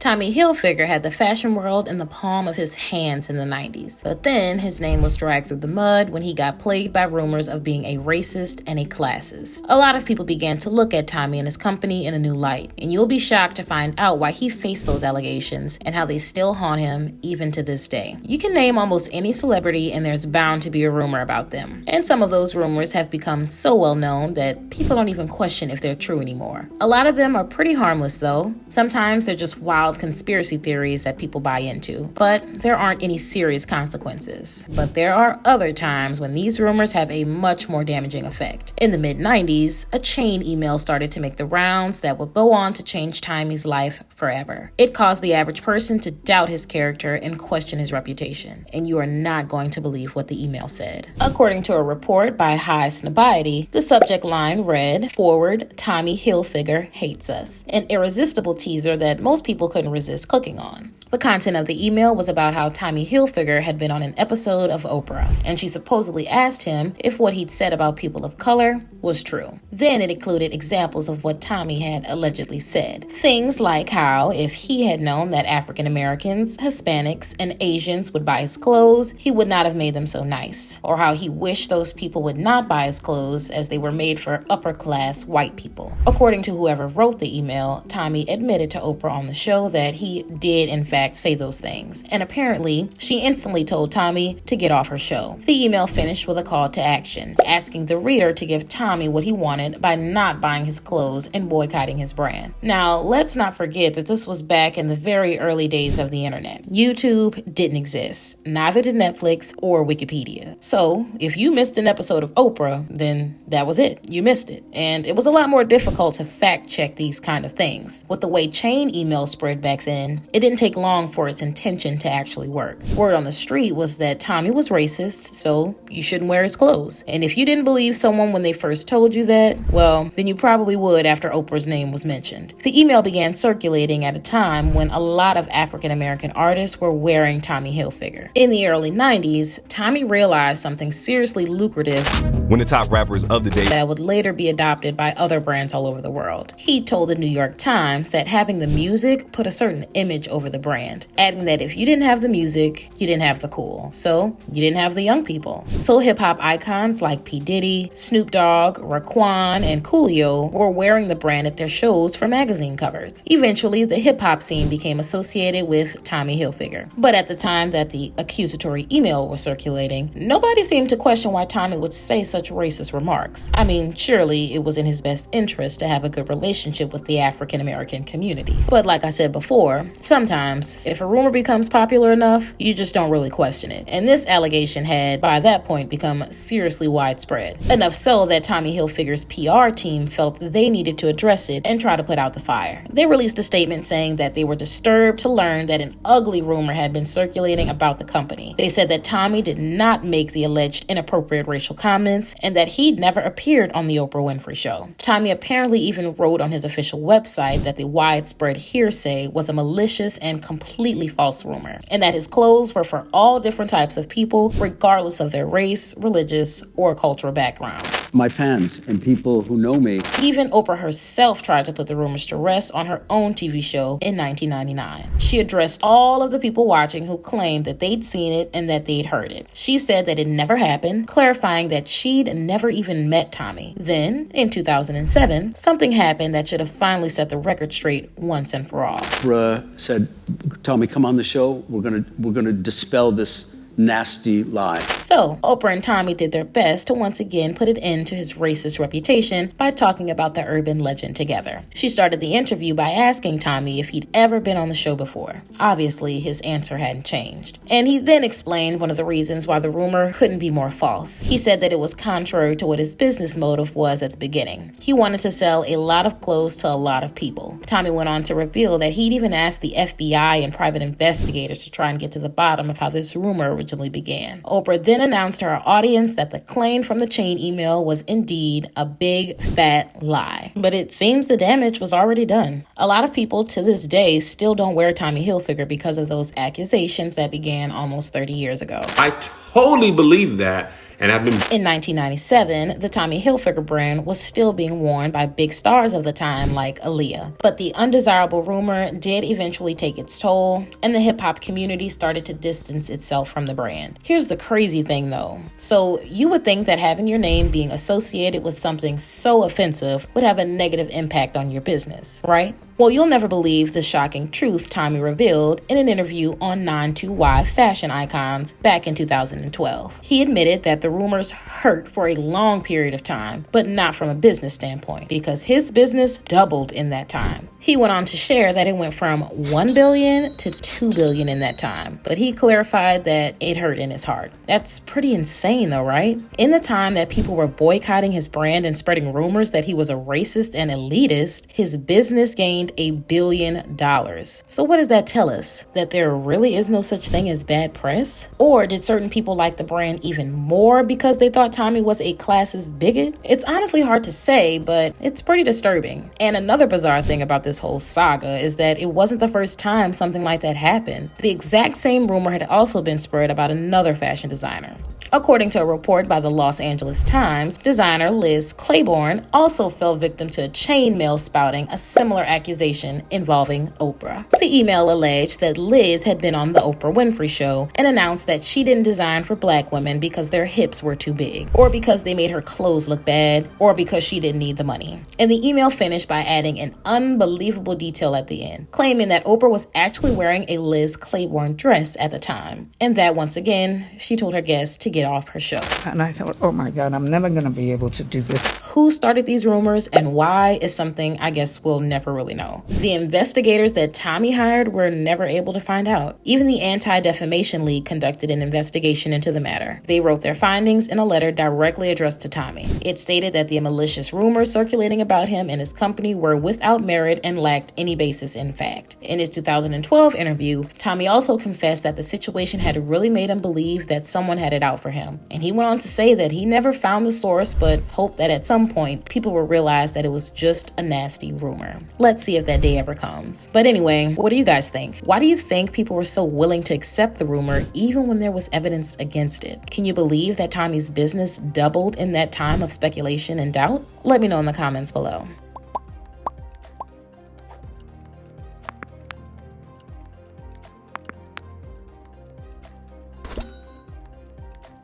Tommy Hilfiger had the fashion world in the palm of his hands in the 90s, but then his name was dragged through the mud when he got plagued by rumors of being a racist and a classist. A lot of people began to look at Tommy and his company in a new light, and you'll be shocked to find out why he faced those allegations and how they still haunt him even to this day. You can name almost any celebrity and there's bound to be a rumor about them, and some of those rumors have become so well known that people don't even question if they're true anymore. A lot of them are pretty harmless though. Sometimes they're just wild conspiracy theories that people buy into, but there aren't any serious consequences. But there are other times when these rumors have a much more damaging effect. In the mid-90s, a chain email started to make the rounds that would go on to change Tommy's life forever. It caused the average person to doubt his character and question his reputation, and you are not going to believe what the email said. According to a report by High Snobiety, the subject line read, "Forward, Tommy Hilfiger hates us," an irresistible teaser that most people couldn't resist clicking on. The content of the email was about how Tommy Hilfiger had been on an episode of Oprah, and she supposedly asked him if what he'd said about people of color was true. Then it included examples of what Tommy had allegedly said. Things like how if he had known that African Americans, Hispanics, and Asians would buy his clothes, he would not have made them so nice, or how he wished those people would not buy his clothes as they were made for upper-class white people. According to whoever wrote the email, Tommy admitted to Oprah on the show that he did in fact say those things, and apparently she instantly told Tommy to get off her show. The email finished with a call to action, asking the reader to give Tommy what he wanted by not buying his clothes and boycotting his brand. Now, let's not forget that this was back in the very early days of the internet. YouTube didn't exist, neither did Netflix or Wikipedia. So, if you missed an episode of Oprah, then that was it. You missed it. And it was a lot more difficult to fact check these kind of things. With the way chain emails spread back then, it didn't take long for its intention to actually work. Word on the street was that Tommy was racist, so you shouldn't wear his clothes. And if you didn't believe someone when they first told you that, well, then you probably would after Oprah's name was mentioned. The email began circulating at a time when a lot of African American artists were wearing Tommy Hilfiger. In the early 90s, Tommy realized something seriously lucrative when the top rappers of the day that would later be adopted by other brands all over the world. He told the New York Times that having the music put a certain image over the brand, adding that if you didn't have the music, you didn't have the cool, so you didn't have the young people. So hip-hop icons like P. Diddy, Snoop Dogg, Raekwon, and Coolio were wearing the brand at their shows for magazine covers. Eventually, the hip-hop scene became associated with Tommy Hilfiger. But at the time that the accusatory email was circulating, nobody seemed to question why Tommy would say such racist remarks. I mean, surely it was in his best interest to have a good relationship with the African American community. But like I said before, sometimes if a rumor becomes popular enough, you just don't really question it. And this allegation had, by that point, become seriously widespread. Enough so that Tommy Hilfiger's PR team felt that they needed to address it and try to put out the fire. They released a statement saying that they were disturbed to learn that an ugly rumor had been circulating about the company. They said that Tommy did not make the alleged inappropriate racial comments and that he'd never appeared on the Oprah Winfrey Show. Tommy apparently even wrote on his official website that the widespread hearsay was a malicious and completely false rumor, and that his clothes were for all different types of people, regardless of their race, religious, or cultural background. My fans and people who know me. Even Oprah herself tried to put the rumors to rest on her own TV show in 1999. She addressed all of the people watching who claimed that they'd seen it and that they'd heard it. She said that it never happened, clarifying that she'd never even met Tommy. Then, in 2007, something happened that should have finally set the record straight once and for all. Oprah said, "Tommy, come on the show. We're gonna dispel this nasty lie." So, Oprah and Tommy did their best to once again put an end to his racist reputation by talking about the urban legend together. She started the interview by asking Tommy if he'd ever been on the show before. Obviously, his answer hadn't changed. And he then explained one of the reasons why the rumor couldn't be more false. He said that it was contrary to what his business motive was at the beginning. He wanted to sell a lot of clothes to a lot of people. Tommy went on to reveal that he'd even asked the FBI and private investigators to try and get to the bottom of how this rumor originally began. Oprah then announced to her audience that the claim from the chain email was indeed a big fat lie. But it seems the damage was already done. A lot of people to this day still don't wear Tommy Hilfiger because of those accusations that began almost 30 years ago. I totally believe that. And I've been In 1997, the Tommy Hilfiger brand was still being worn by big stars of the time like Aaliyah. But the undesirable rumor did eventually take its toll, and the hip-hop community started to distance itself from the brand. Here's the crazy thing though. So you would think that having your name being associated with something so offensive would have a negative impact on your business, right? Well, you'll never believe the shocking truth Tommy revealed in an interview on 9to5 Fashion Icons back in 2012. He admitted that the rumors hurt for a long period of time, but not from a business standpoint, because his business doubled in that time. He went on to share that it went from $1 billion to $2 billion in that time, but he clarified that it hurt in his heart. That's pretty insane though, right? In the time that people were boycotting his brand and spreading rumors that he was a racist and elitist, his business gained $1 billion. So what does that tell us? That there really is no such thing as bad press? Or did certain people like the brand even more because they thought Tommy was a classist bigot? It's honestly hard to say, but it's pretty disturbing. And another bizarre thing about this whole saga is that it wasn't the first time something like that happened. The exact same rumor had also been spread about another fashion designer. According to a report by the Los Angeles Times, designer Liz Claiborne also fell victim to a chain mail spouting a similar accusation involving Oprah. The email alleged that Liz had been on the Oprah Winfrey Show and announced that she didn't design for black women because their hips were too big, or because they made her clothes look bad, or because she didn't need the money. And the email finished by adding an unbelievable detail at the end, claiming that Oprah was actually wearing a Liz Claiborne dress at the time, and that once again, she told her guests to get off her show. And I thought, oh my God, I'm never going to be able to do this. Who started these rumors and why is something I guess we'll never really know. The investigators that Tommy hired were never able to find out. Even the Anti-Defamation League conducted an investigation into the matter. They wrote their findings in a letter directly addressed to Tommy. It stated that the malicious rumors circulating about him and his company were without merit and lacked any basis in fact. In his 2012 interview, Tommy also confessed that the situation had really made him believe that someone had it out for him. And he went on to say that he never found the source, but hoped that at some point people will realize that it was just a nasty rumor. Let's see if that day ever comes. But anyway, what do you guys think? Why do you think people were so willing to accept the rumor even when there was evidence against it? Can you believe that Tommy's business doubled in that time of speculation and doubt? Let me know in the comments below.